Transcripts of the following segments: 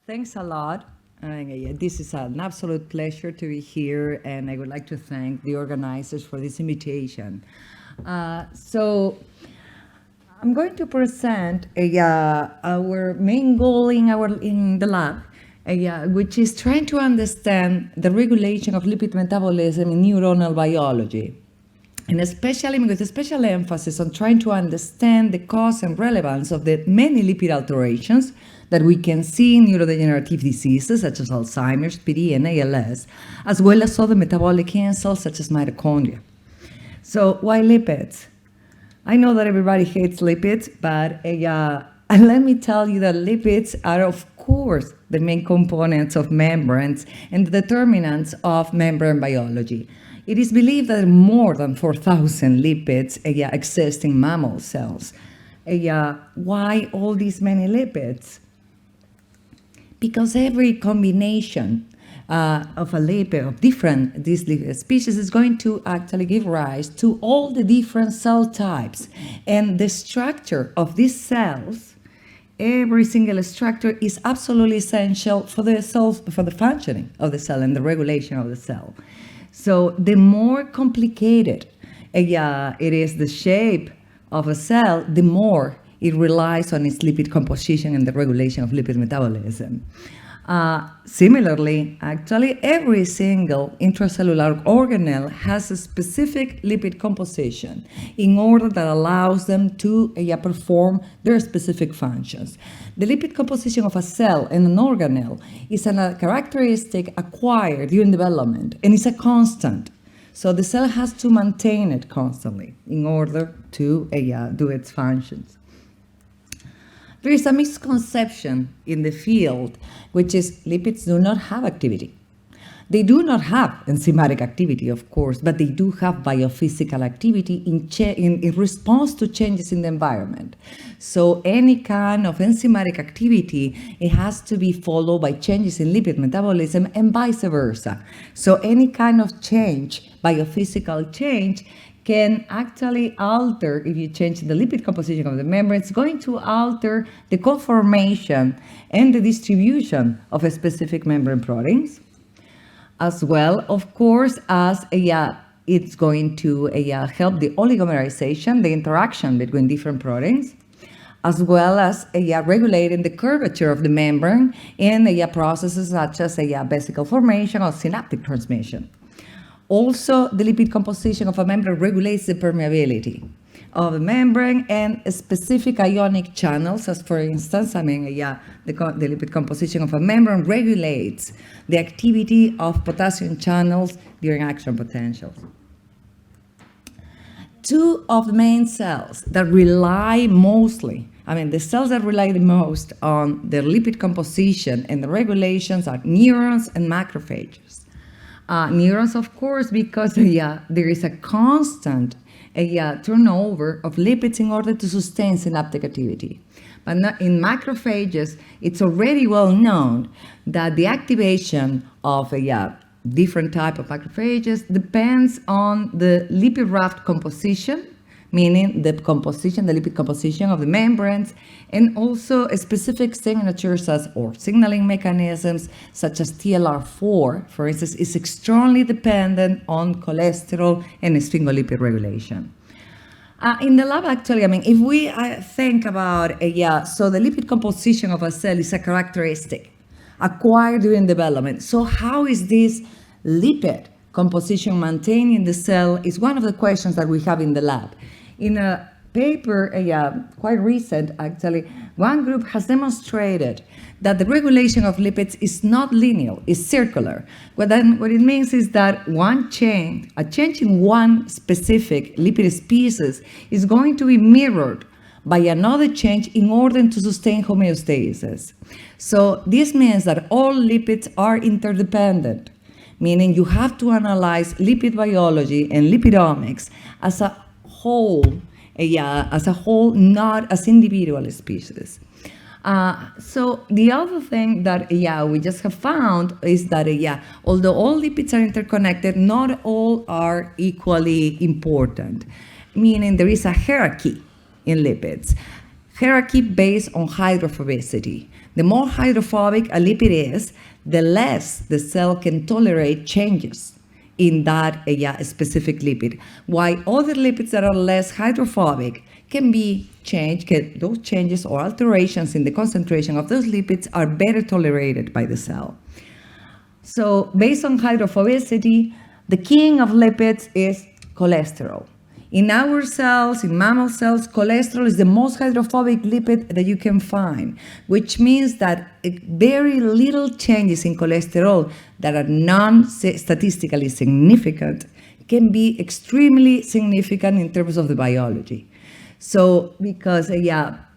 Thanks a lot. This is an absolute pleasure to be here, and I would like to thank the organizers for this invitation. So I'm going to present our main goal in the lab, which is trying to understand the regulation of lipid metabolism in neuronal biology. And especially with a special emphasis on trying to understand the cause and relevance of the many lipid alterations that we can see in neurodegenerative diseases such as Alzheimer's, PD, and ALS, as well as other metabolic insults such as mitochondria. So why lipids? I know that everybody hates lipids, but let me tell you that lipids are, of course, the main components of membranes and the determinants of membrane biology. It is believed that more than 4,000 lipids exist in mammal cells. Why all these many lipids? Because every combination of a lipid of these lipid species is going to actually give rise to all the different cell types. And the structure of these cells, every single structure is absolutely essential for the functioning of the cell and the regulation of the cell. So the more complicated it is the shape of a cell, the more it relies on its lipid composition and the regulation of lipid metabolism. Similarly, actually, every single intracellular organelle has a specific lipid composition in order that allows them to perform their specific functions. The lipid composition of a cell and an organelle is a characteristic acquired during development, and it's a constant. So the cell has to maintain it constantly in order to do its functions. There is a misconception in the field, which is lipids do not have activity. They do not have enzymatic activity, of course, but they do have biophysical activity in response to changes in the environment. So any kind of enzymatic activity, it has to be followed by changes in lipid metabolism and vice versa. So any kind of change, biophysical change, can actually alter, if you change the lipid composition of the membrane, it's going to alter the conformation and the distribution of a specific membrane proteins, as well, of course, as it's going to help the oligomerization, the interaction between different proteins, as well as regulating the curvature of the membrane in processes such as vesicle formation or synaptic transmission. Also, the lipid composition of a membrane regulates the permeability of the membrane and specific ionic channels, as for instance, the lipid composition of a membrane regulates the activity of potassium channels during action potentials. Two of the main cells that rely mostly, the cells that rely the most on their lipid composition and the regulations are neurons and macrophages. Neurons, of course, because there is a constant turnover of lipids in order to sustain synaptic activity. But in macrophages, it's already well known that the activation of different type of macrophages depends on the lipid raft composition, meaning the lipid composition of the membranes, and also specific signatures or signaling mechanisms such as TLR4, for instance, is extremely dependent on cholesterol and sphingolipid regulation. In the lab, actually, if we think about so the lipid composition of a cell is a characteristic acquired during development. So how is this lipid composition maintained in the cell is one of the questions that we have in the lab. In a paper, quite recent actually, one group has demonstrated that the regulation of lipids is not linear, it's circular. What it means is that a change in one specific lipid species is going to be mirrored by another change in order to sustain homeostasis. So this means that all lipids are interdependent, meaning you have to analyze lipid biology and lipidomics as a whole, not as individual species. So the other thing that we just have found is that although all lipids are interconnected, not all are equally important, meaning there is a hierarchy in lipids. Hierarchy based on hydrophobicity. The more hydrophobic a lipid is, the less the cell can tolerate changes in that specific lipid. While other lipids that are less hydrophobic can be changed, those changes or alterations in the concentration of those lipids are better tolerated by the cell. So based on hydrophobicity, the king of lipids is cholesterol. In our cells, in mammal cells, cholesterol is the most hydrophobic lipid that you can find, which means that very little changes in cholesterol that are non-statistically significant can be extremely significant in terms of the biology. So, because,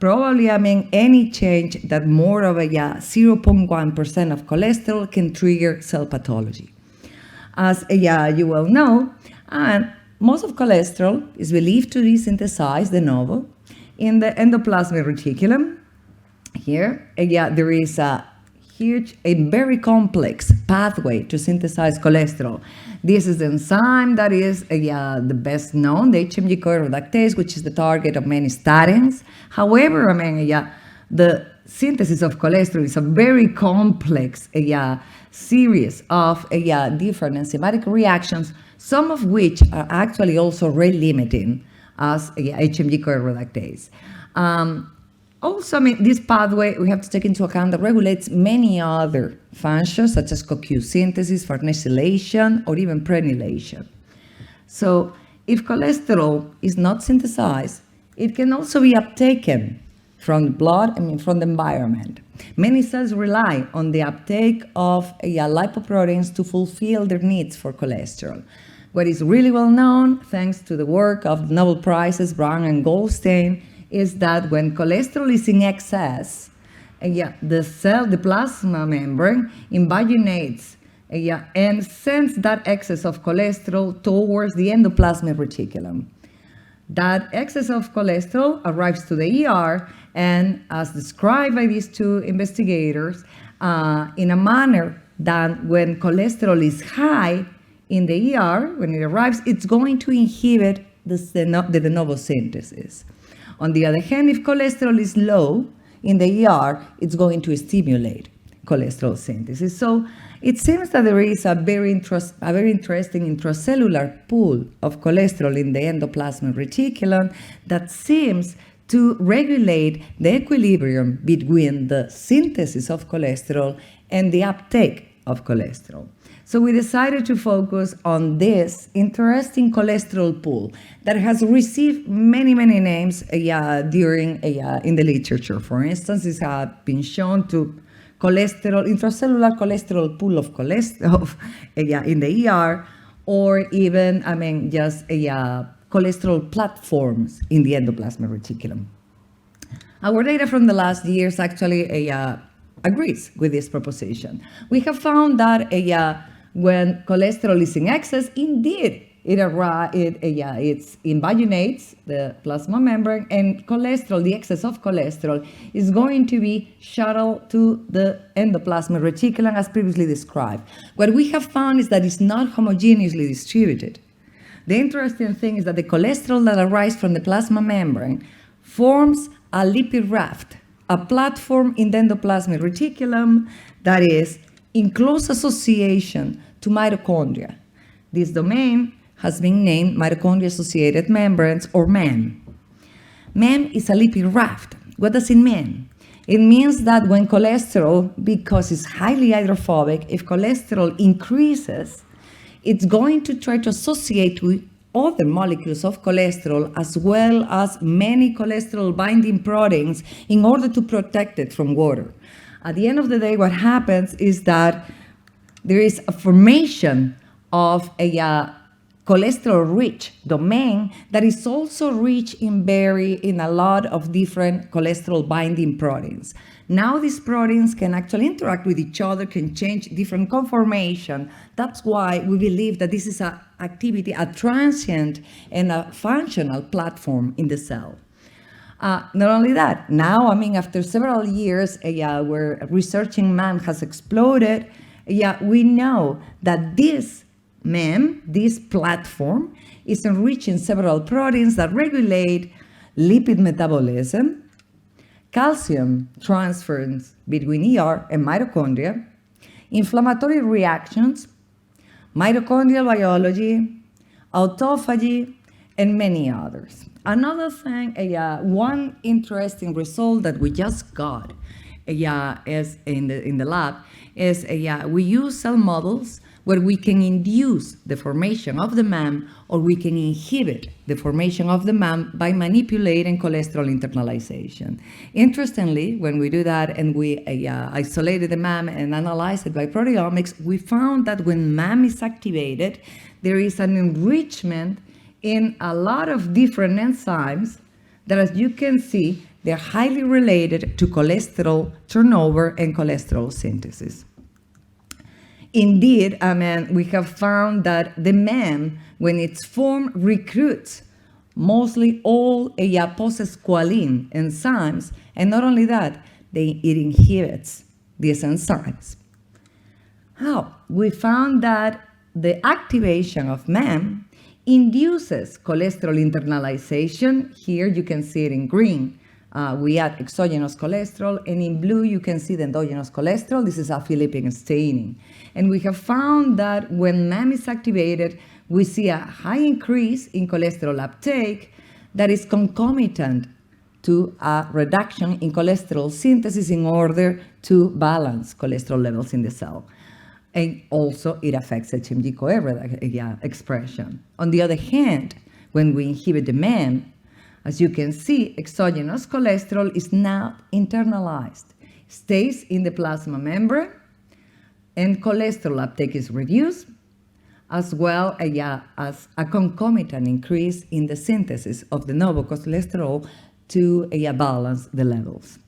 probably, any change that more of 0.1% of cholesterol can trigger cell pathology. As, you well know, most of cholesterol is believed to be synthesized de novo in the endoplasmic reticulum. Here, there is a very complex pathway to synthesize cholesterol. This is the enzyme that is the best known, the HMG-CoA reductase, which is the target of many statins. However, the synthesis of cholesterol is a very complex series of different enzymatic reactions, some of which are actually also rate-limiting as HMG-CoA reductase. Also, this pathway, we have to take into account that regulates many other functions, such as CoQ synthesis, farnesylation, or even prenylation. So if cholesterol is not synthesized, it can also be uptaken from the blood, from the environment. Many cells rely on the uptake of lipoproteins to fulfill their needs for cholesterol. What is really well known, thanks to the work of Nobel Prizes, Brown and Goldstein, is that when cholesterol is in excess, the plasma membrane invaginates and sends that excess of cholesterol towards the endoplasmic reticulum. That excess of cholesterol arrives to the ER, and as described by these two investigators, in a manner that when cholesterol is high in the ER, when it arrives, it's going to inhibit the de novo synthesis. On the other hand, if cholesterol is low in the ER, it's going to stimulate cholesterol synthesis. So it seems that there is a very interesting intracellular pool of cholesterol in the endoplasmic reticulum that seems to regulate the equilibrium between the synthesis of cholesterol and the uptake of cholesterol. So we decided to focus on this interesting cholesterol pool that has received many, many names in the literature. For instance, it has been shown to intracellular cholesterol pool of cholesterol in the ER, or even, cholesterol platforms in the endoplasmic reticulum. Our data from the last years actually agrees with this proposition. We have found that when cholesterol is in excess, indeed, it invaginates the plasma membrane, and cholesterol, the excess of cholesterol, is going to be shuttled to the endoplasmic reticulum as previously described. What we have found is that it's not homogeneously distributed. The interesting thing is that the cholesterol that arises from the plasma membrane forms a lipid raft, a platform in the endoplasmic reticulum that is in close association to mitochondria. This domain has been named mitochondria-associated membranes, or MEM. MEM is a lipid raft. What does it mean? It means that when cholesterol, because it's highly hydrophobic, if cholesterol increases, it's going to try to associate with other molecules of cholesterol, as well as many cholesterol binding proteins, in order to protect it from water. At the end of the day, what happens is that there is a formation of a cholesterol-rich domain that is also rich in a lot of different cholesterol-binding proteins. Now these proteins can actually interact with each other, can change different conformation. That's why we believe that this is a transient and a functional platform in the cell. Not only that, now, after several years where researching MEM has exploded, we know that this MEM, this platform, is enriched in several proteins that regulate lipid metabolism, calcium transference between ER and mitochondria, inflammatory reactions, mitochondrial biology, autophagy, and many others. Another thing, one interesting result that we just got is in the lab is we use cell models where we can induce the formation of the MAM or we can inhibit the formation of the MAM by manipulating cholesterol internalization. Interestingly, when we do that and we isolated the MAM and analyzed it by proteomics, we found that when MAM is activated, there is an enrichment in a lot of different enzymes that, as you can see, they're highly related to cholesterol turnover and cholesterol synthesis. Indeed, we have found that the MAM, when it's formed, recruits mostly all post-squalene enzymes, and not only that, it inhibits these enzymes. How? We found that the activation of MAM induces cholesterol internalization. Here you can see it in green. We add exogenous cholesterol, and in blue you can see the endogenous cholesterol. This is alpha-lipid staining. And we have found that when MAM is activated, we see a high increase in cholesterol uptake that is concomitant to a reduction in cholesterol synthesis in order to balance cholesterol levels in the cell. And also it affects HMG-CoA expression. On the other hand, when we inhibit the MAM, as you can see, exogenous cholesterol is now internalized, stays in the plasma membrane, and cholesterol uptake is reduced, as well as a concomitant increase in the synthesis of the novel cholesterol to balance the levels.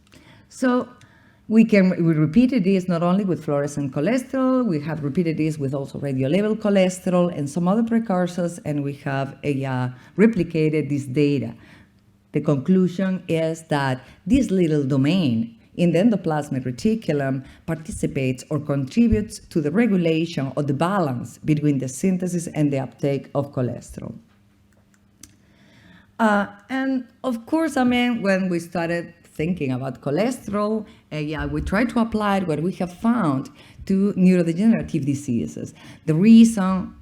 So we repeated this not only with fluorescent cholesterol, we have repeated this with also radiolabeled cholesterol and some other precursors, and we have replicated this data. The conclusion is that this little domain in the endoplasmic reticulum participates or contributes to the regulation of the balance between the synthesis and the uptake of cholesterol. And of course, when we started thinking about cholesterol, we tried to apply what we have found to neurodegenerative diseases. The reason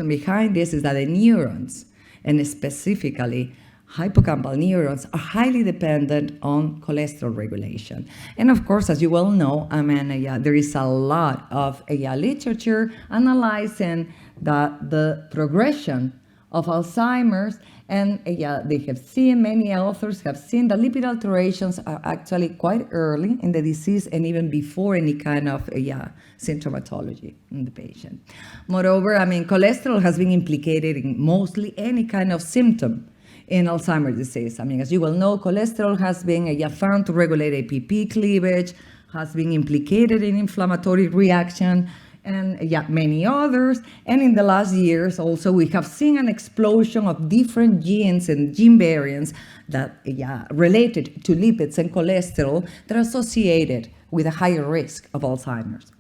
behind this is that the neurons, and specifically hippocampal neurons, are highly dependent on cholesterol regulation. And of course, as you well know, there is a lot of literature analyzing the progression of Alzheimer's, and they have seen, many authors have seen that lipid alterations are actually quite early in the disease and even before any kind of symptomatology in the patient. Moreover, cholesterol has been implicated in mostly any kind of symptom in Alzheimer's disease. As you well know, cholesterol has been found to regulate APP cleavage, has been implicated in inflammatory reaction, and many others. And in the last years also, we have seen an explosion of different genes and gene variants that related to lipids and cholesterol that are associated with a higher risk of Alzheimer's.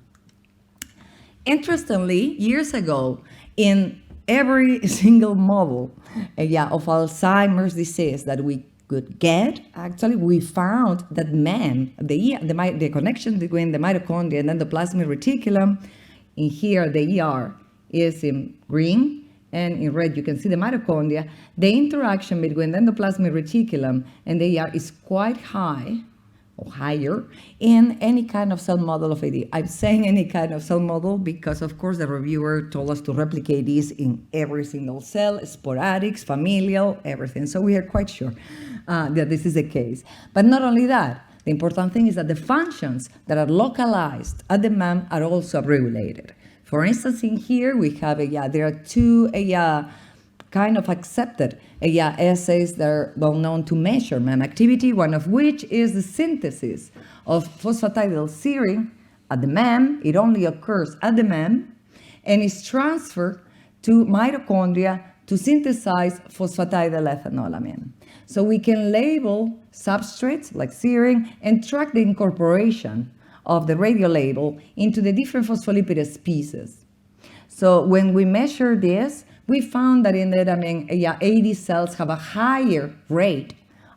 Interestingly, years ago, in every single model of Alzheimer's disease that we could get, actually, we found that MAM, the connection between the mitochondria and endoplasmic reticulum, in here the ER is in green, and in red you can see the mitochondria. The interaction between the endoplasmic reticulum and the ER is quite high, or higher, in any kind of cell model of AD. I'm saying any kind of cell model because, of course, the reviewer told us to replicate this in every single cell, sporadic, familial, everything. So we are quite sure that this is the case. But not only that, the important thing is that the functions that are localized at the MAM are also upregulated. For instance, in here we have there are two kind of accepted assays that are well known to measure MAM activity, one of which is the synthesis of phosphatidylserine at the MAM. It only occurs at the MAM and is transferred to mitochondria to synthesize phosphatidylethanolamin. So we can label substrates like serine and track the incorporation of the radiolabel into the different phospholipid species. So when we measure this, we found that in that AD cells have a higher rate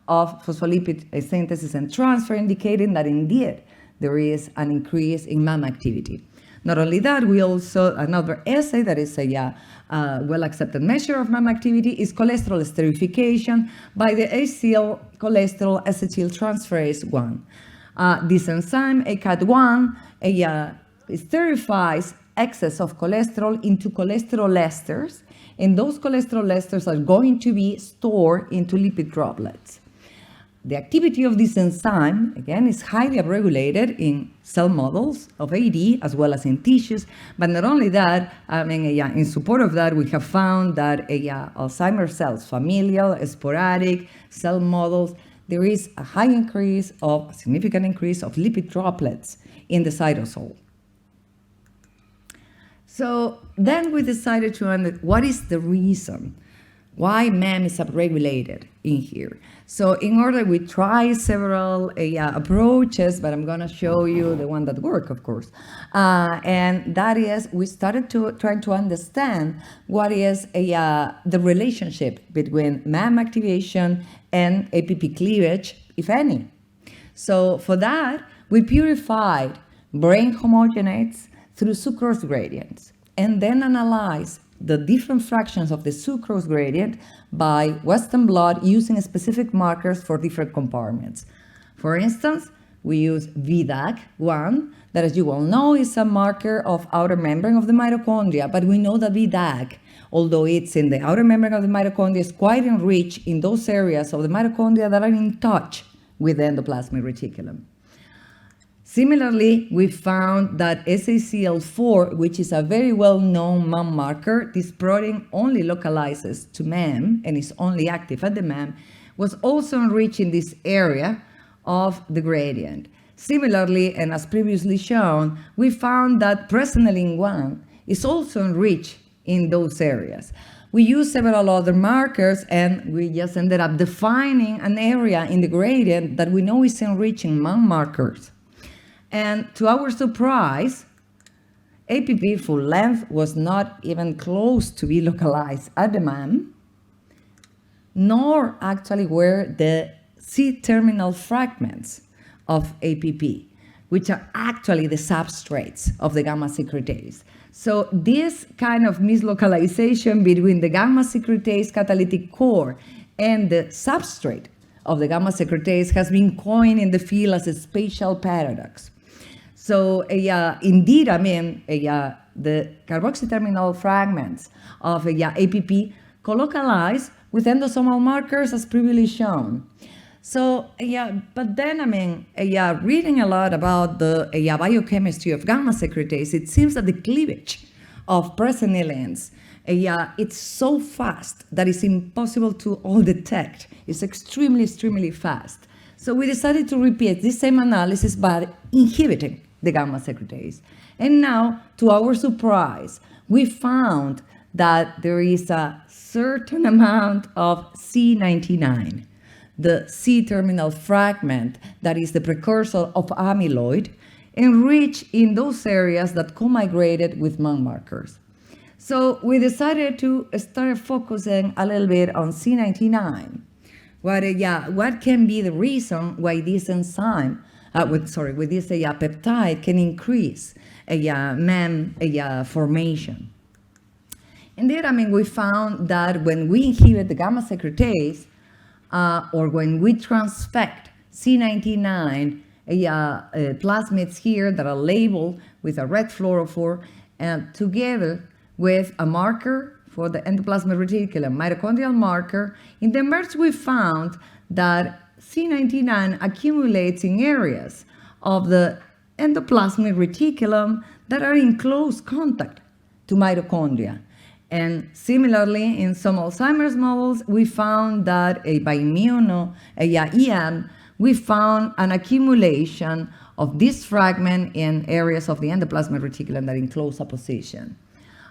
of phospholipid synthesis and transfer, indicating that indeed there is an increase in MAM activity. Not only that, we also, another assay that is a well-accepted measure of MAM activity is cholesterol esterification by the acyl cholesterol acetyltransferase 1. This enzyme, ACAT1, esterifies excess of cholesterol into cholesterol esters, and those cholesterol esters are going to be stored into lipid droplets. The activity of this enzyme, again, is highly upregulated in cell models of AD as well as in tissues. But not only that, in support of that, we have found that Alzheimer's cells, familial, sporadic cell models, there is a significant increase of lipid droplets in the cytosol. So then we decided to understand what is the reason why MAM is upregulated in here. So in order, we try several approaches, but I'm going to show you the one that works, of course. And that is, we started trying to understand what is the relationship between MAM activation and APP cleavage, if any. So for that, we purified brain homogenates through sucrose gradients, and then analyzed the different fractions of the sucrose gradient by Western blot using specific markers for different compartments. For instance, we use VDAG1, that, as you all know, is a marker of outer membrane of the mitochondria, but we know that VDAG, although it's in the outer membrane of the mitochondria, is quite enriched in those areas of the mitochondria that are in touch with the endoplasmic reticulum. Similarly, we found that SACL4, which is a very well-known MAM marker, this protein only localizes to MAM and is only active at the MAM, was also enriched in this area of the gradient. Similarly, and as previously shown, we found that presenilin-1 is also enriched in those areas. We used several other markers, and we just ended up defining an area in the gradient that we know is enriching MAM markers. And to our surprise, APP full length was not even close to be localized at the MAM, nor actually were the C-terminal fragments of APP, which are actually the substrates of the gamma secretase. So this kind of mislocalization between the gamma secretase catalytic core and the substrate of the gamma secretase has been coined in the field as a spatial paradox. So indeed, the carboxy terminal fragments of APP co-localize with endosomal markers as previously shown. So but then reading a lot about the biochemistry of gamma secretase, it seems that the cleavage of presenilins, it's so fast that it's impossible to all detect. It's extremely fast. So we decided to repeat this same analysis by inhibiting the gamma secretase. And now, to our surprise, we found that there is a certain amount of C99, the C-terminal fragment that is the precursor of amyloid, enriched in those areas that co-migrated with MAM markers. So we decided to start focusing a little bit on C99. What can be the reason why this enzyme, with this peptide can increase MAM formation? Indeed, we found that when we inhibit the gamma secretase, or when we transfect C99 plasmids here that are labeled with a red fluorophore, together with a marker for the endoplasmic reticulum, mitochondrial marker, in the merge we found that C99 accumulates in areas of the endoplasmic reticulum that are in close contact to mitochondria. And similarly, in some Alzheimer's models, we found that by EM, we found an accumulation of this fragment in areas of the endoplasmic reticulum that are in close opposition.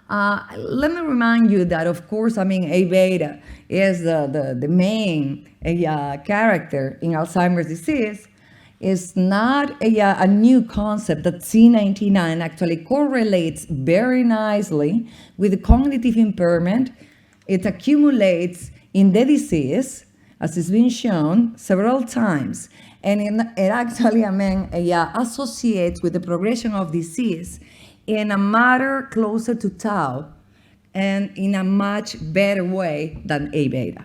Let me remind you that, of course, A beta is the main character in Alzheimer's disease. It's not a new concept that C99 actually correlates very nicely with the cognitive impairment. It accumulates in the disease as has been shown several times, and it actually, associates with the progression of disease in a matter closer to tau and in a much better way than A beta.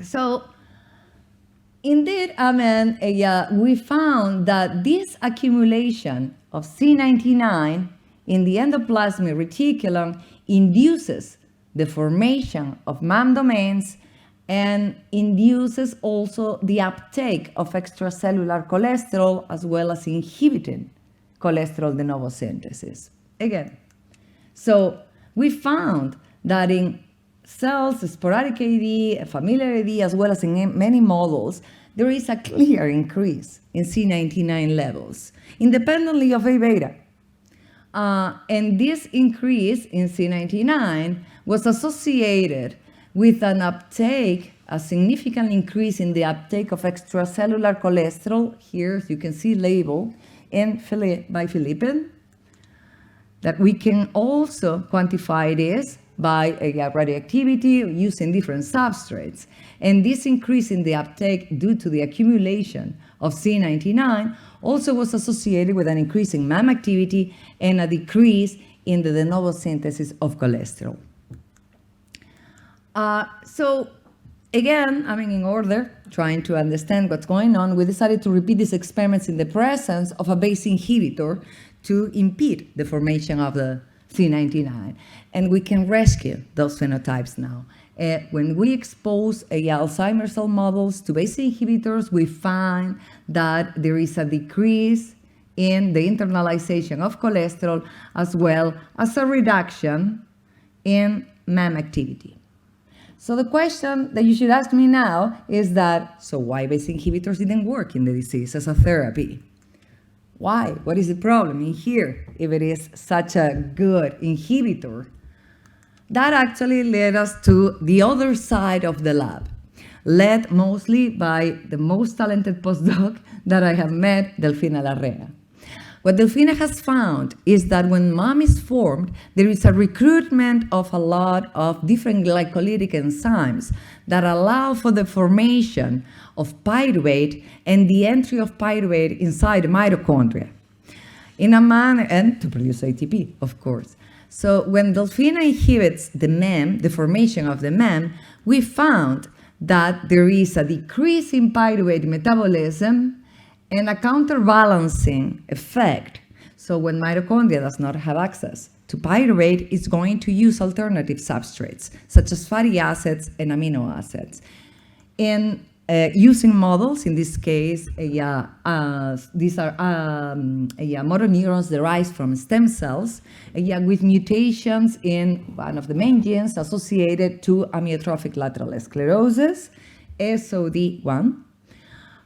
So, indeed, we found that this accumulation of C99 in the endoplasmic reticulum induces the formation of MAM domains and induces also the uptake of extracellular cholesterol, as well as inhibiting cholesterol de novo synthesis. Again, so we found that in cells, sporadic AD, familiar AD, as well as in many models, there is a clear increase in C99 levels, independently of A beta. And this increase in C99 was associated with an uptake, a significant increase in the uptake of extracellular cholesterol. Here you can see labeled by Lipid, that we can also quantify this by radioactivity using different substrates. And this increase in the uptake due to the accumulation of C99 also was associated with an increase in MAM activity and a decrease in the de novo synthesis of cholesterol. So again, in order, trying to understand what's going on, we decided to repeat these experiments in the presence of a BACE inhibitor to impede the formation of the C99. And we can rescue those phenotypes now. When we expose Alzheimer's cell models to BACE inhibitors, we find that there is a decrease in the internalization of cholesterol, as well as a reduction in MAM activity. So the question that you should ask me now is that, so why BACE inhibitors didn't work in the disease as a therapy? Why? What is the problem in here if it is such a good inhibitor? That actually led us to the other side of the lab, led mostly by the most talented postdoc that I have met, Estela Area. What Delfina has found is that when MAM is formed, there is a recruitment of a lot of different glycolytic enzymes that allow for the formation of pyruvate and the entry of pyruvate inside the mitochondria in a manner, and to produce ATP, of course. So when Delfina inhibits the MEM, the formation of the MEM, we found that there is a decrease in pyruvate metabolism and a counterbalancing effect. So when mitochondria does not have access to pyruvate, it's going to use alternative substrates, such as fatty acids and amino acids. In using models, in this case, these are motor neurons derived from stem cells with mutations in one of the main genes associated to amyotrophic lateral sclerosis, SOD1.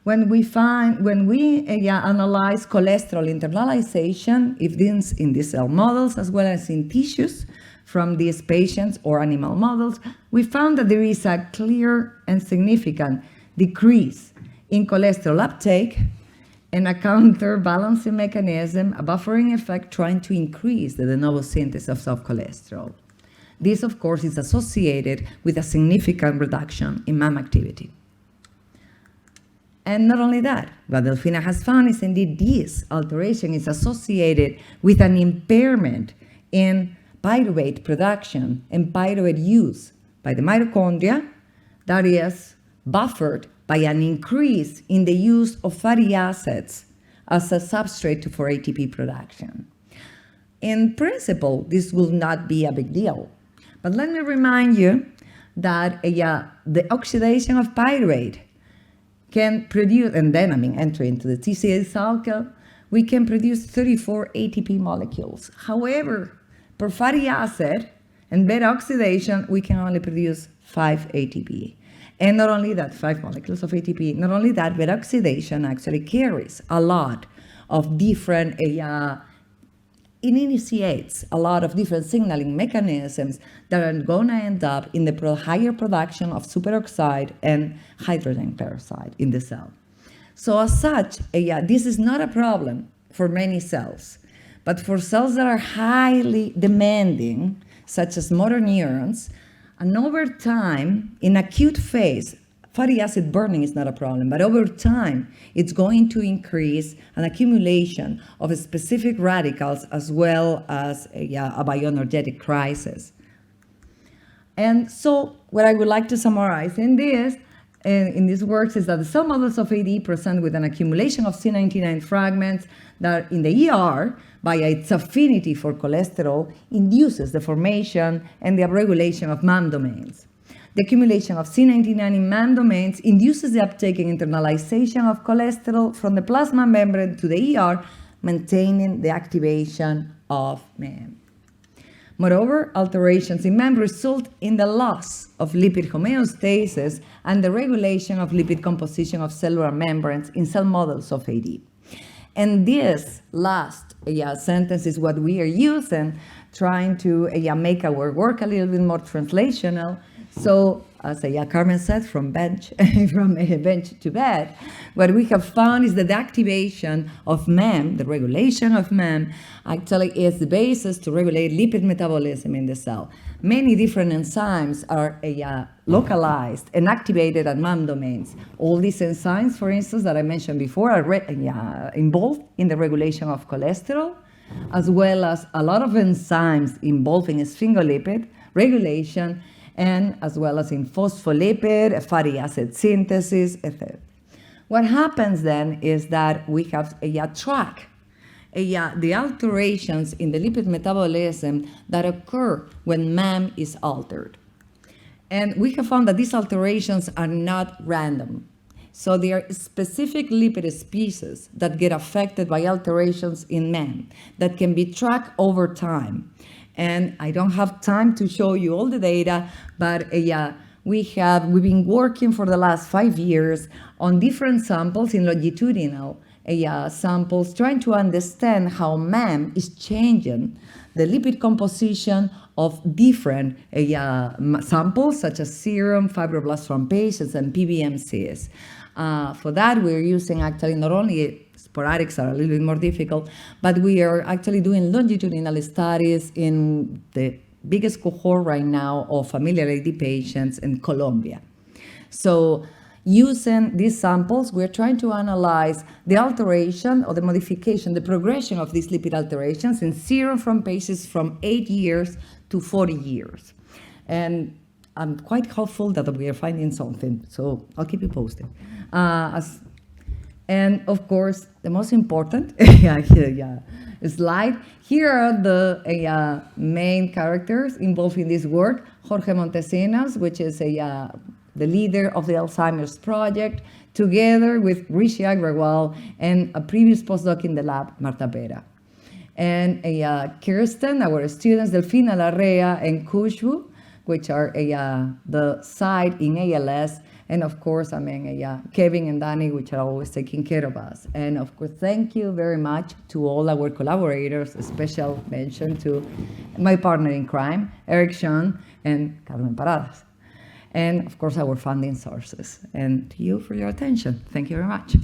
When we analyze cholesterol internalization, in these cell models, as well as in tissues from these patients or animal models, we found that there is a clear and significant decrease in cholesterol uptake and a counterbalancing mechanism, a buffering effect trying to increase the de novo synthesis of cholesterol. This, of course, is associated with a significant reduction in MAM activity. And not only that, what Delfina has found is indeed this alteration is associated with an impairment in pyruvate production and pyruvate use by the mitochondria that is buffered by an increase in the use of fatty acids as a substrate for ATP production. In principle, this will not be a big deal. But let me remind you that the oxidation of pyruvate can produce, and then entry into the TCA cycle, we can produce 34 ATP molecules. However, per fatty acid and beta oxidation, we can only produce 5 ATP. And not only that, 5 molecules of ATP, not only that, beta oxidation actually carries a lot of different, it initiates a lot of different signaling mechanisms that are going to end up in the higher production of superoxide and hydrogen peroxide in the cell. So as such, this is not a problem for many cells, but for cells that are highly demanding, such as motor neurons, and over time, in acute phase, fatty acid burning is not a problem, but over time, it's going to increase an accumulation of specific radicals as well as a bioenergetic crisis. And so what I would like to summarize in these works is that the cell models of AD present with an accumulation of C99 fragments that in the ER, by its affinity for cholesterol, induces the formation and the upregulation of MAM domains. The accumulation of C99 in MAM domains induces the uptake and internalization of cholesterol from the plasma membrane to the ER, maintaining the activation of MAM. Moreover, alterations in MAM result in the loss of lipid homeostasis and the regulation of lipid composition of cellular membranes in cell models of AD. And this last sentence is what we are using, trying to make our work a little bit more translational. So, as Carmen said, from bench to bed, what we have found is that the activation of MAM, the regulation of MAM, actually is the basis to regulate lipid metabolism in the cell. Many different enzymes are localized and activated at MAM domains. All these enzymes, for instance, that I mentioned before, are involved in the regulation of cholesterol, as well as a lot of enzymes involved in sphingolipid regulation, and as well as in phospholipid, fatty acid synthesis, etc. What happens then is that we have track the alterations in the lipid metabolism that occur when MAM is altered. And we have found that these alterations are not random. So there are specific lipid species that get affected by alterations in MAM that can be tracked over time. And I don't have time to show you all the data, but we've been working for the last 5 years on different samples in longitudinal samples, trying to understand how MAM is changing the lipid composition of different samples, such as serum, fibroblasts from patients, and PBMCs. For that, we're using actually not only sporadics are a little bit more difficult, but we are actually doing longitudinal studies in the biggest cohort right now of familial AD patients in Colombia. So using these samples, we're trying to analyze the alteration or the modification, the progression of these lipid alterations in serum from patients from 8 years to 40 years. And I'm quite hopeful that we are finding something, so I'll keep you posted. And of course, the most important slide. Here are the main characters involved in this work. Jorge Montesinos, which is the leader of the Alzheimer's project, together with Rishi Agrawal and a previous postdoc in the lab, Marta Vera. And Kirsten, our students, Delfina Larrea and Khushbu, which are the site in ALS. And of course, Kevin and Danny, which are always taking care of us. And of course, thank you very much to all our collaborators, a special mention to my partner in crime, Eric Sean and Carmen Paradas. And of course, our funding sources. And to you for your attention. Thank you very much.